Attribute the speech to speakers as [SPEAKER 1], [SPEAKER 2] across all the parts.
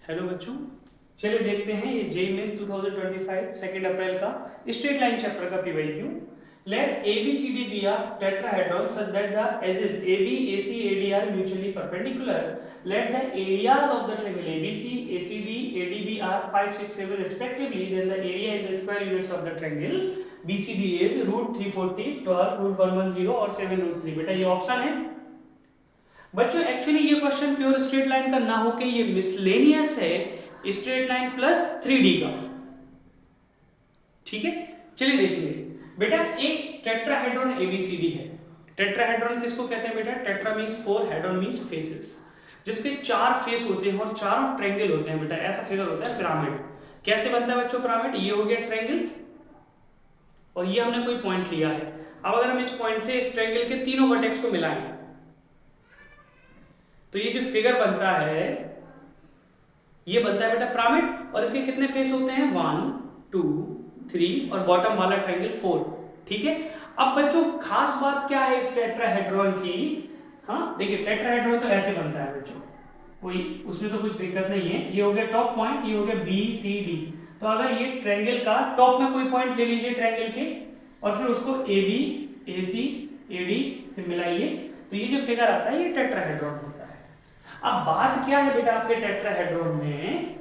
[SPEAKER 1] Hello बच्चों, चलिए देखते हैं ये जेईई मेंस 2025 2 अप्रैल का स्ट्रेट लाइन चैप्टर का PYQ. Let ABCD be a tetrahedron such that the edges AB, AC, AD are mutually perpendicular. Let the areas of the triangle ABC, ACD, ADB are 5, 6, 7 respectively. Then the area in the square units of the triangle BCD is √340, 12, √110 और 7√3। बेटा ये option है। बच्चों actually ये question pure straight line का ना होके ये मिसलेनियस है स्ट्रेट लाइन प्लस 3D का। ठीक है, चलिए देखिए बेटा, एक टेट्राहेड्रॉन ABCD है। टेट्राहेड्रॉन किसको कहते हैं बेटा? Tetra means 4, hadron means faces, जिसके 4 फेस होते हैं और चारों ट्रायंगल होते हैं। बेटा ऐसा फिगर होता है पिरामिड। कैसे बनता है बच्चों पिरामिड? ये हो गया ट्रायंगल और ये हमने कोई पॉइंट लिया है। अब अगर हम इस पॉइंट से इस ट्रायंगल के तीनों वर्टेक्स को मिलाएं तो ये जो फिगर बनता है ये बनता है बेटा पिरामिड। और इसके कितने फेस होते हैं? 1, 2, 3 और बॉटम वाला ट्रायंगल 4। ठीक है, अब बच्चों खास बात क्या है इस टेट्राहेड्रॉन की? हाँ देखिए, टेट्राहेड्रॉन तो ऐसे बनता है बच्चों, कोई उसमें तो कुछ दिक्कत नहीं है। ये हो गया टॉप पॉइंट, ये हो गया BCD। तो अगर ये ट्रायंगल का टॉप में कोई पॉइंट ले लीजिए ट्रायंगल के और फिर उसको AB, AC, AD से मिलाइए तो ये जो फिगर आता है ये टेट्राहेड्रॉन होता है। अब बात क्या है बेटा आपके टेट्राहेड्रॉन में?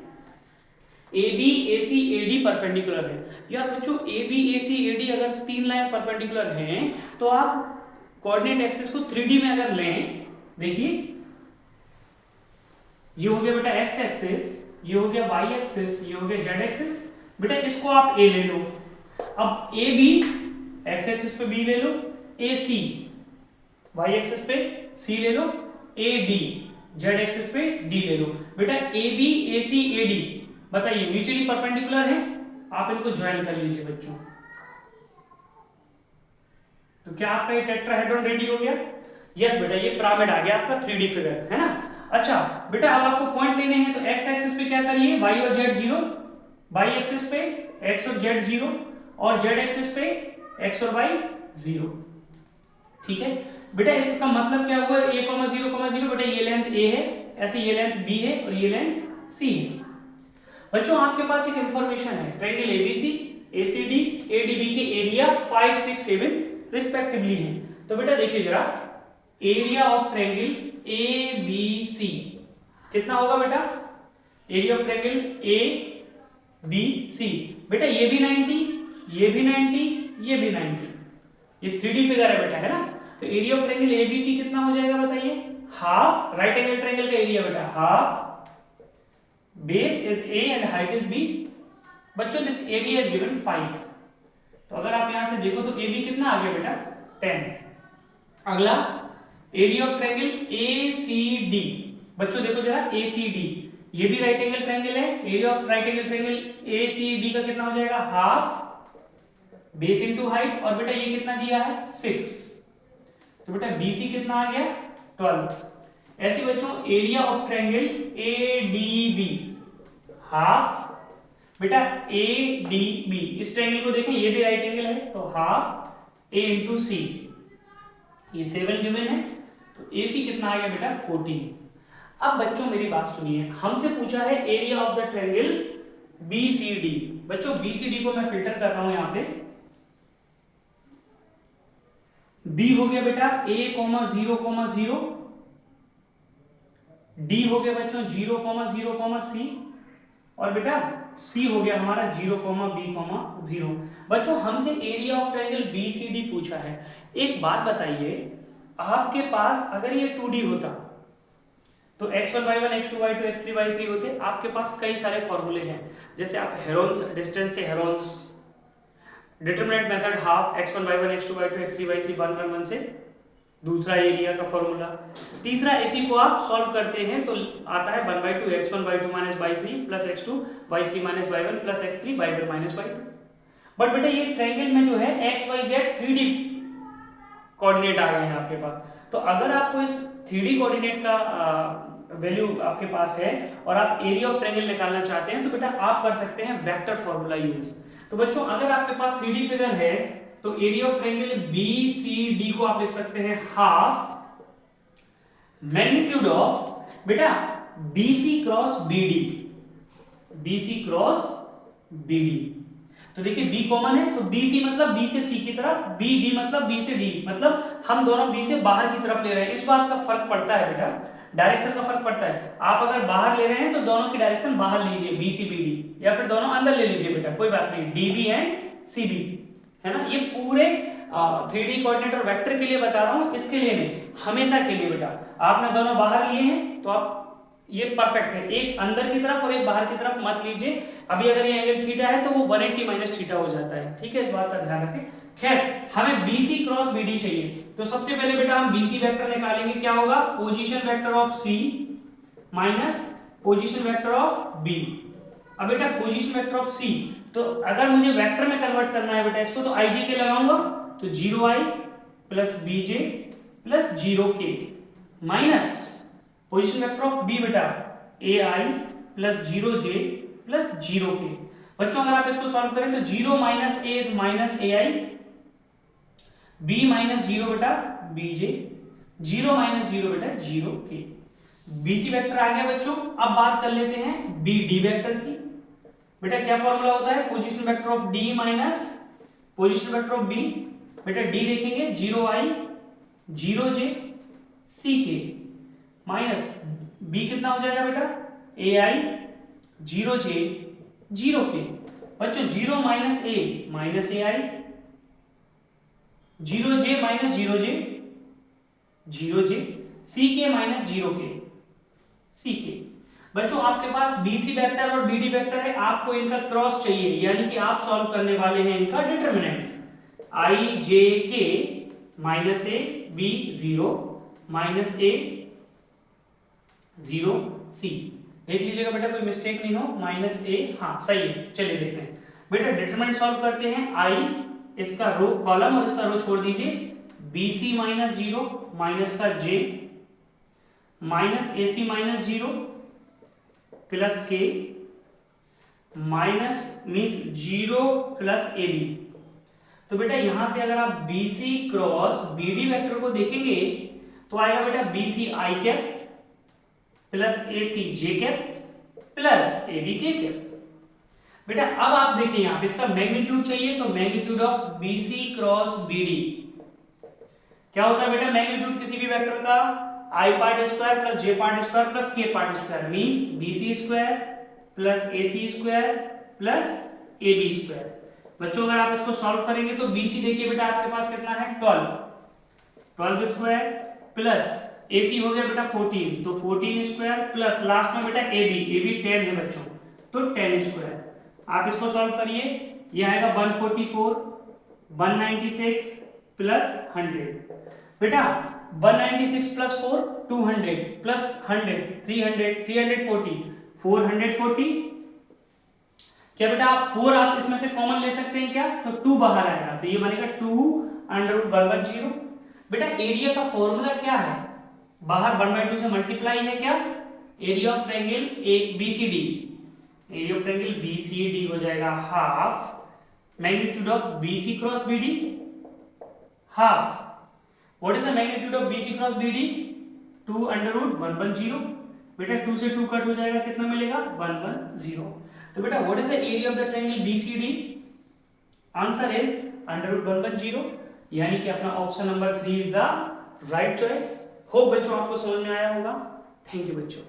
[SPEAKER 1] AB, AC, AD परपेंडिकुलर है। यार बच्चों AB, AC, AD अगर 3 लाइन परपेंडिकुलर हैं तो आप कोऑर्डिनेट एक्सिस को 3D में अगर लें, देखिए ये हो गया बेटा x एक्सिस, ये हो गया y एक्सिस, ये हो गया z एक्सिस। बेटा इसको आप A ले लो। अब AB x एक्सिस पे B ले लो, AC y एक्सिस पे C ले लो, AD z एक्सिस पे D ले लो। बेटा AB, AC, AD बताइए म्यूचुअली परपेंडिकुलर है? आप इनको ज्वाइन कर लीजिए बच्चों। तो क्या आपका ये टेट्राहेड्रॉन रेडी हो गया? यस बेटा, ये पिरामिड आ गया आपका 3D फिगर, है ना। अच्छा बेटा, अब आपको पॉइंट लेने हैं तो x एक्सिस पे क्या करिए? y और z 0, y एक्सिस पे x और z 0 और z एक्सिस पे x और y 0। ठीक है बेटा, इसका मतलब क्या हुआ? a, 0, 0। बेटा ये लेंथ a है, ऐसे ये लेंथ b है और ये लेंथ c है। बच्चों आपके पास एक इंफॉर्मेशन है, ट्रायंगल ABC, ACD, ADB के एरिया 5, 6, 7 रिस्पेक्टिवली हैं। तो बेटा देखिए जरा, एरिया ऑफ ट्रायंगल ABC कितना होगा बेटा? एरिया ऑफ ट्रायंगल ABC, बेटा ये भी 90, ये भी 90, ये भी 90। ये 3D फिगर है बेटा, है ना। तो एरिया ऑफ ट्रायंगल ABC कितना हो जाएगा बताइए? हाफ राइट एंगल ट्रायंगल का एरिया बेटा, half base is A and height is B। बच्चों दिस एरिया इज गिवन 5। तो अगर आप यहां से देखो तो AB कितना आ गया बेटा? 10। अगला एरिया ऑफ ट्रायंगल ACD। बच्चों देखो जरा, ACD ये भी राइट एंगल ट्रायंगल है। Area of right angle triangle ACD का कितना हो जाएगा? Half base into height. और बेटा ये कितना दिया है? 6। तो बेटा BC कितना आ गया? 12। ऐसे बच्चों area of triangle ADB half बेटा ADB, इस ट्रायंगल को देखें, ये भी राइट एंगल है तो हाफ A इंटू C, ये 7 गिवन है। तो AC कितना आ गया बेटा? 14। अब बच्चों मेरी बात सुनिए, हमसे पूछा है area of the triangle BCD। बच्चों BCD को मैं फिल्टर कर रहा हूं यहां पे। B हो गया बेटा A, 0, 0। D हो गया बच्चों 0, 0, C। और बेटा C हो गया हमारा 0, B, 0। बच्चों हमसे एरिया ऑफ ट्रायंगल BCD पूछा है। एक बात बताइए, आपके पास अगर ये 2D होता तो x1, y1, x2, y2, x3, y3 होते। आपके पास कई सारे फॉर्मूले हैं, जैसे आप हेरोन्स डिस्टेंस से Heron's, determinant method half x1, y1, x2, y2, x3, y3 1, 1, 1 से दूसरा एरिया का फॉर्मूला। तीसरा इसी को आप सॉल्व करते हैं तो आता है 1/2 x1 y2 minus y3 plus x2 y3 minus y1 plus x3 y1 minus y2। But बेटा ये ट्रायंगल में जो है x y z 3D coordinate आ गए हैं आपके पास। तो अगर आपको इस 3D कोऑर्डिनेट का वैल्यू आपके पास है और आप एरिया ऑफ ट्रायंगल निकालना चाहते हैं तो बेटा आप कर सकते हैं वेक्टर फॉर्मूला यूज। तो बच्चों अगर आपके पास 3D फिगर है तो एरिया ऑफ ट्रायंगल BCD को आप लिख सकते हैं हाफ मैग्नीट्यूड ऑफ बेटा BC cross BD। BC cross BD। तो देखिए B कॉमन है, तो BC मतलब B से C की तरफ, BD मतलब B से D, मतलब हम दोनों B से बाहर की तरफ ले रहे हैं। इस बात का फर्क पड़ता है बेटा, डायरेक्शन का फर्क पड़ता है। आप अगर बाहर ले रहे हैं तो दोनों की डायरेक्शन बाहर लीजिए, BC BD, या फिर दोनों अंदर ले लीजिए बेटा, कोई बात नहीं, DB एंड CB, है ना। ये पूरे 3D कोऑर्डिनेट और वेक्टर के लिए बता रहा हूँ, इसके लिए नहीं, हमेशा के लिए बेटा। आपने दोनों बाहर लिए हैं तो आप ये परफेक्ट है, एक अंदर की तरफ और एक बाहर की तरफ मत लीजिए। अभी अगर ये एंगल थीटा है तो वो 180 माइनस थीटा हो जाता है, ठीक है, इस बात का ध्यान रखें। खैर, हमें BC क्रॉस BD चाहिए, तो सबसे पहले बेटा हम BC वेक्टर निकालेंगे। क्या होगा? Position vector of C minus position vector of B। अब बेटा पोजीशन वेक्टर ऑफ C, तो अगर मुझे वेक्टर में कन्वर्ट करना है बेटा इसको, तो IJ के लगाऊंगा, तो 0I plus BJ plus 0K minus position vector of B बेटा AI plus 0J plus 0K। बच्चों अगर आप इसको सॉल्व करें तो 0 minus A is minus AI, B minus 0 बेटा BJ, 0 माइनस 0 बेटा 0K। BC वेक्टर आ गया बच्चों। अब बात कर लेते हैं BD वेक्टर की। बेटा क्या फॉर्मूला होता है? Position vector of D minus position vector of B। बेटा D देखेंगे 0I 0J CK minus B कितना हो जाएगा बेटा? AI 0J 0K। बच्चों 0 minus A minus AI, 0J minus 0J 0J, CK minus 0K CK। बच्चों आपके पास BC वेक्टर और BD वेक्टर है, आपको इनका क्रॉस चाहिए, यानी कि आप सॉल्व करने वाले हैं इनका determinant. IJK minus A B 0 minus A 0 C। देख लीजिएगा बेटा कोई मिस्टेक नहीं हो, माइनस A, हाँ सही है। चलिए देखते हैं बेटा, डिटरमिनेंट सॉल्व करते हैं। I इसका रो कॉलम और इसका रो छोड़ दीजिए, BC माइनस 0 माइनस का J minus AC minus 0 plus K minus means 0 plus AB। तो बेटा यहां से अगर आप BC क्रॉस BD वेक्टर को देखेंगे तो आएगा बेटा BC I cap plus AC J cap plus AB K cap. बेटा अब आप देखिए यहां पे इसका मैग्नीट्यूड चाहिए, तो magnitude of BC cross BD क्या होता है बेटा? मैग्नीट्यूड किसी भी वेक्टर का I part square plus J part square plus K part square means BC square plus AC square plus AB square. बच्चों अगर आप इसको सॉल्व करेंगे तो BC देखिए बेटा आपके पास कितना है? 12 स्क्वायर प्लस AC हो गया बेटा 14, तो 14 स्क्वायर प्लस लास्ट में बेटा AB 10 है बच्चों, तो 10 स्क्वायर। आप इसको सॉल्व करिए, ये आएगा 144 196 प्लस 100। बेटा 196 प्लस 4 200 प्लस 100 300 340 440। क्या बेटा आप 4 आप इसमें से कॉमन ले सकते हैं क्या? तो 2 बाहर आएगा, तो ये बनेगा 2 अंडर रूट 1/0। बेटा एरिया का फॉर्मूला क्या है? बाहर 1/2 से मल्टीप्लाई है क्या? Area of triangle BCD, area of triangle BCD हो जाएगा half magnitude of BC cross BD, half what is the magnitude of BC cross BD? 2 under root 1/0। बेटा 2 से 2 कट हो जाएगा, कितना मिलेगा? 1/0। तो बेटा what is the area of the triangle BCD? Answer is under root 1/0, यानी कि अपना option number 3 is the right choice. Hope बच्चों आपको समझ में आया होगा। थैंक यू बच्चों।